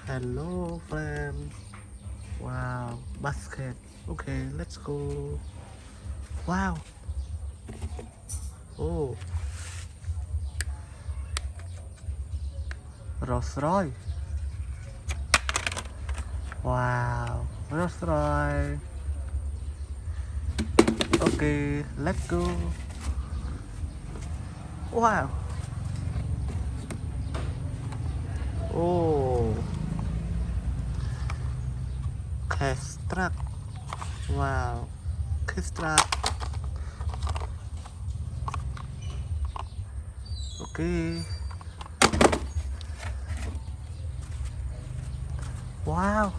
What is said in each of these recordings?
Hello, friend. Wow, basket. Okay, let's go. Wow. Oh, Rolls Royce. Wow, Rolls Royce. Okay, let's go. Wow. Oh, cash truck. Wow, cash truck. Okay. Wow.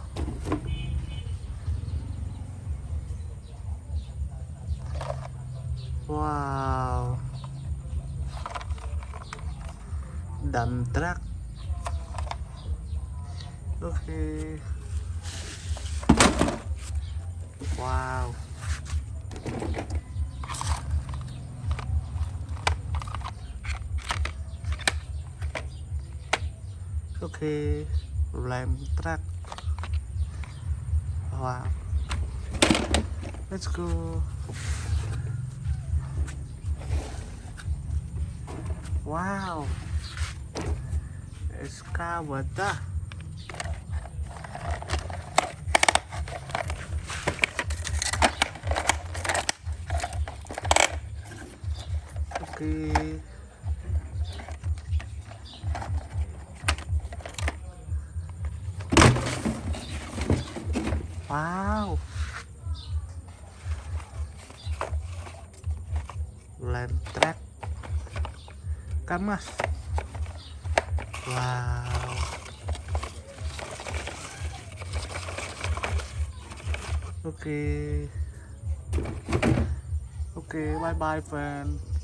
Wow. Dump truck. Okay. Wow. Okay. Lamp truck. Wow. Let's go. Wow. Excavator. Okay. Wow. Lamp truck. Kamas. Wow. Okay. Okay, bye bye friend.